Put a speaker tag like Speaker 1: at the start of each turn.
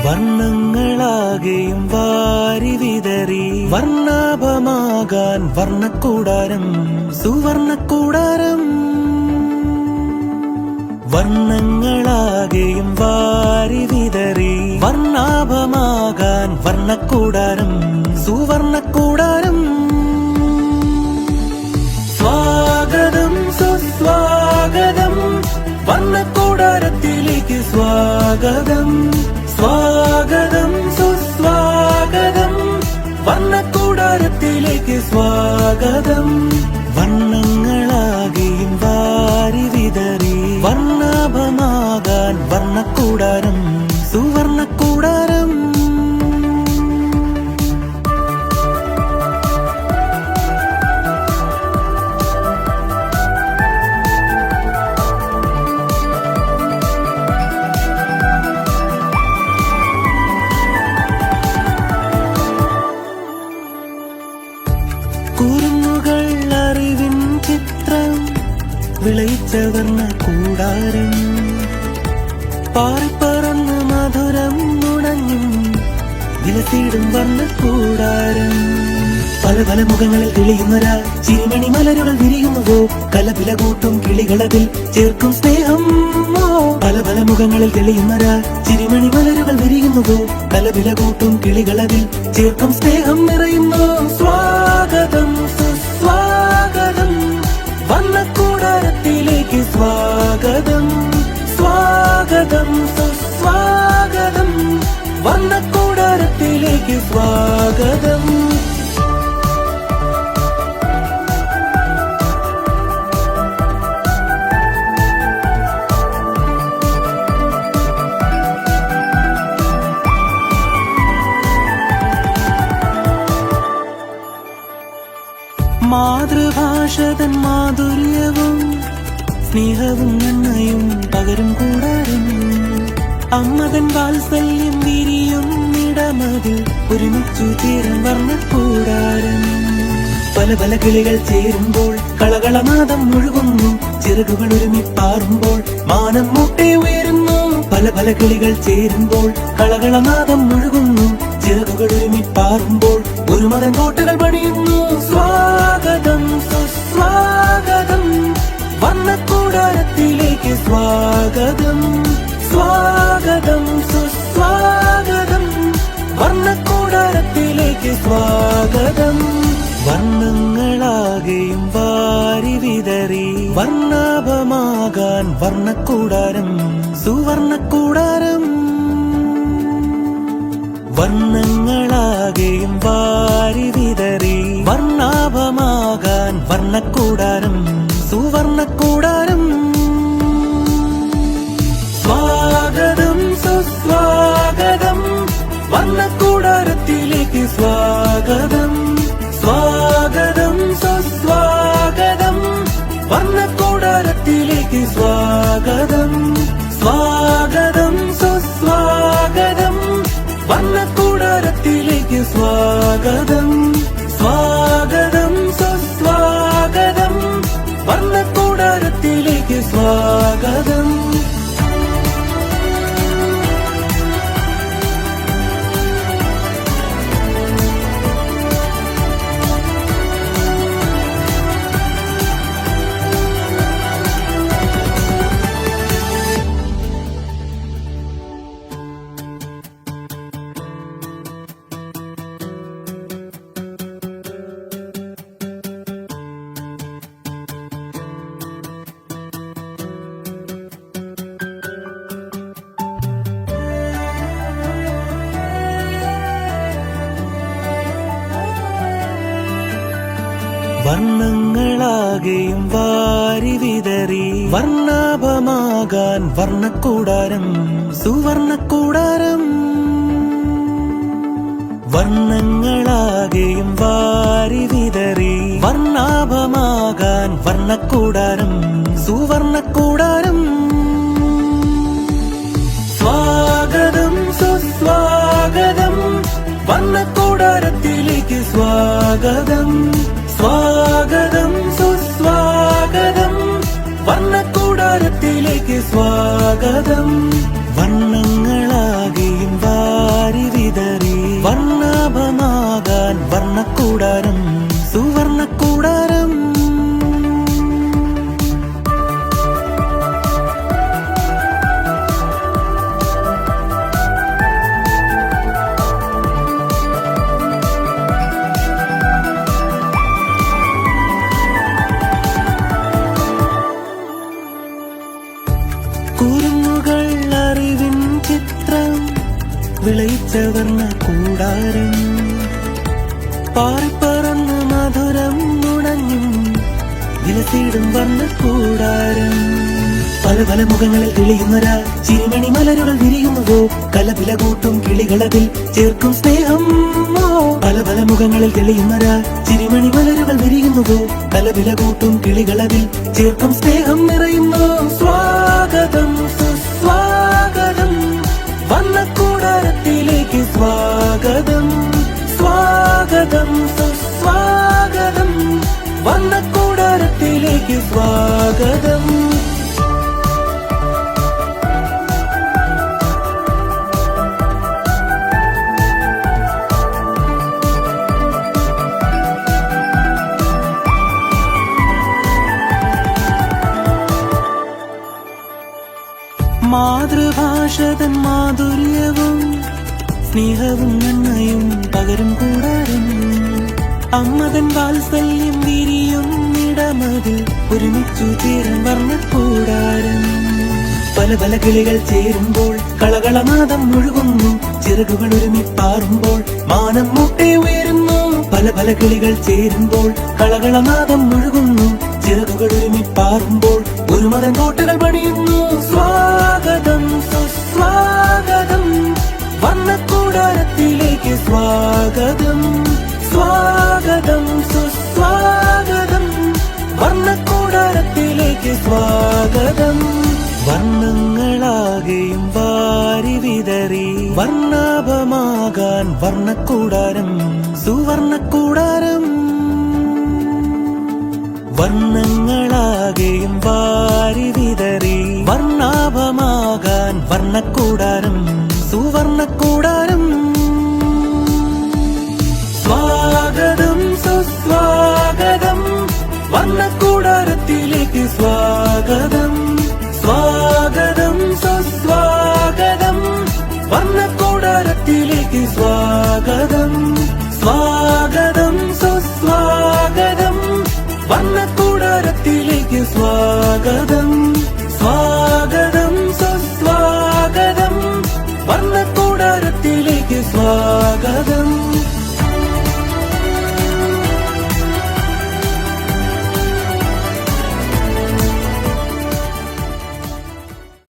Speaker 1: വർണ്ണങ്ങളാകെയും വാരി വിതറി വർണ്ണാഭമാകാൻ വർണ്ണക്കൂടാരം സുവർണ്ണക്കൂടാരം. വർണ്ണങ്ങളാകെയും വാരി വിതറി വർണ്ണാഭമാകാൻ വർണ്ണക്കൂടാരം സുവർണ്ണക്കൂടാരം. സ്വാഗതം സുസ്വാഗതം വർണ്ണക്കൂടാരത്തിലേക്ക് സ്വാഗതം. സ്വാഗതം സുസ്വാഗതം വർണ്ണക്കൂടാരത്തിലേക്ക് സ്വാഗതം. വർണ്ണങ്ങളാകെയും വാരി വിതറി വർണ്ണാഭമാകാൻ വർണ്ണക്കൂടാരം സുവർണ്ണക്കൂടാരം. കുരുന്നുകൾ അറിവിൻ ചിത്രം വിളയിച്ച വർണ്ണക്കൂടാരം. പാറിപ്പറന്ന് മധുരം നുണഞ്ഞും വിലസിടും വർണ്ണക്കൂടാരം. പല പല മുഖങ്ങളിൽ തെളിയുന്നൊരാ ചിരിമണി മലരുകൾ വിരിയുന്നുവോ കലപില കൂട്ടും കിളികളതിൽ ചേർക്കും സ്നേഹം. പല പല മുഖങ്ങളിൽ തെളിയുന്നൊരാ ചിരിമണി മലരുകൾ വിരിയുന്നുവോ കലപില കൂട്ടും കിളികളതിൽ ചേർക്കും സ്നേഹം നിറയുന്നു. സ്വാഗതം സുസ്വാഗതം വർണ്ണക്കൂടാരത്തിലേക്ക് സ്വാഗതം. സ്വാഗതം സുസ്വാഗതം വർണ്ണക്കൂടാരത്തിലേക്ക് സ്വാഗതം. മാതൃഭാഷതൻ മാധുര്യവും സ്നേഹവും നന്മയും പകരും കൂടാരം. അമ്മതൻ വാത്സല്യം വിരിയും ഇടമതിൽ ഒരുമിച്ചു തീരം വർണ്ണക്കൂടാരം. പല പല കിളികൾ ചേരുമ്പോൾ കളകളനാദം മുഴുകുന്നു ചിറകുകൾ ഒരുമിപ്പാറുമ്പോൾ മാനം മുട്ടെ ഉയരുന്നു. പല പല കിളികൾ ചേരുമ്പോൾ കളകളനാദം മുഴുകുന്നു ചിറകുകൾ ഒരുമിപ്പാറുമ്പോൾ ഒരു മതം കോട്ടകൾ പണിയുന്നു. സ്വാഗതം സുസ്വാഗതം വർണ്ണക്കൂടാരത്തിലേക്ക് സ്വാഗതം. സ്വാഗതം സുസ്വാഗതം വർണ്ണക്കൂടാരത്തിലേക്ക് സ്വാഗതം. വർണ്ണങ്ങളാകെയും വാരി വിതറി വർണ്ണാഭമാകാൻ വർണ്ണക്കൂടാരം സുവർണ്ണക്കൂടാരം. വർണ്ണങ്ങളാകെയും വാരി വിതറി വർണ്ണാഭമാകാൻ വർണ്ണക്കൂടാരം സുവർണ്ണക്കൂടാരം. സ്വാഗതം സുസ്വാഗതം വർണ്ണക്കൂടാരത്തിലേക്ക് സ്വാഗതം. സ്വാഗതം സുസ്വാഗതം വർണ്ണക്കൂടാരത്തിലേക്ക് സ്വാഗതം. സ്വാഗതം സുസ്വാഗതം വർണ്ണക്കൂടാരത്തിലേക്ക് സ്വാഗതം. സ്വാഗതം സുസ്വാഗതം വർണ്ണക്കൂടാരത്തിലേക്ക് സ്വാഗതം. വർണ്ണങ്ങളാകെയും വാരി വിതറി വർണ്ണാഭമാകാൻ വർണ്ണക്കൂടാരം സുവർണ്ണക്കൂടാരം. വർണ്ണങ്ങളാകെയും വാരി വിതറി വർണ്ണാഭമാകാൻ വർണ്ണക്കൂടാരം സുവർണ്ണക്കൂടാരം. സ്വാഗതം സുസ്വാഗതം വർണ്ണക്കൂടാരത്തിലേക്ക് സ്വാഗതം. സ്വാഗതം സുസ്വാഗതം വർണ്ണക്കൂടാരത്തിലേക്ക് സ്വാഗതം. വർണ്ണങ്ങളാകെയും പച്ചവർണ്ണ കൂടാരം പാറിപ്പറന്ന് മധുരം നുണഞ്ഞും വിലസിടും വർണ്ണ കൂടാരം പല പല മുഖങ്ങളിൽ തെളിയുന്നൊരാ ചിരിമണി മലരുകൾ വിരിയുന്നുവോ കലപില കൂട്ടും കിളികളതിൽ ചേർക്കും സ്നേഹം പല പല മുഖങ്ങളിൽ തെളിയുന്നൊരാ ചിരിമണി മലരുകൾ വിരിയുന്നുവോ കലപില കൂട്ടും കിളികളതിൽ ചേർക്കും സ്നേഹം നിറയുന്നു സ്വാഗതം സുസ്വാഗതം വർണ്ണക്കൂടാരത്തിലേക്ക് സ്വാഗതം സ്വാഗതം സുസ്വാഗതം വർണ്ണക്കൂടാരത്തിലേക്ക് സ്വാഗതം മാതൃഭാഷതൻ മാധുര്യവും സ്നേഹവും നന്മയും പകരും കൂടാരം അമ്മതൻ വാത്സല്യം വിരിയും ഇടമതിൽ ഒരുമിച്ചു ചേരും വർണ്ണക്കൂടാരം പല പല കിളികൾ ചേരുമ്പോൾ കളകളനാദം ഒഴുകുന്നു ചിറകുകൾ ഒരുമിപ്പാറുമ്പോൾ മാനം മുട്ടെ ഉയരുന്നു പല പല കിളികൾ ചേരുമ്പോൾ കളകളനാദം ഒഴുകുന്നു ചിറകുകൾ ഒരുമിപ്പാറുമ്പോൾ ഒരു മതം കോട്ടകൾ പണിയുന്നു സ്വാഗതം സുസ്വാഗതം വർണ്ണക്കൂടാരത്തിലേക്ക് സ്വാഗതം സ്വാഗതം സുസ്വാഗതം വർണ്ണക്കൂടാരത്തിലേക്ക് സ്വാഗതം വർണ്ണങ്ങളാകെയും വാരി വിതറി വർണ്ണാഭമാകാൻ വർണ്ണക്കൂടാരം സുവർണ്ണക്കൂടാരം വർണ്ണങ്ങളാകെയും വാരി വിതറി വർണ്ണാഭമാകാൻ വർണ്ണക്കൂടാരം സുവർണ്ണക്കൂടാരം സ്വാഗതം സുസ്വാഗതം വർണ്ണക്കൂടാരത്തിലേക്ക് സ്വാഗതം സ്വാഗതം സുസ്വാഗതം വർണ്ണക്കൂടാരത്തിലേക്ക് സ്വാഗതം സ്വാഗതം സുസ്വാഗതം വർണ്ണക്കൂടാരത്തിലേക്ക് സ്വാഗതം സ്വാഗതം സുസ്വാഗതം വർണ്ണക്കൂടാരത്തിലേക്ക് സ്വാഗതം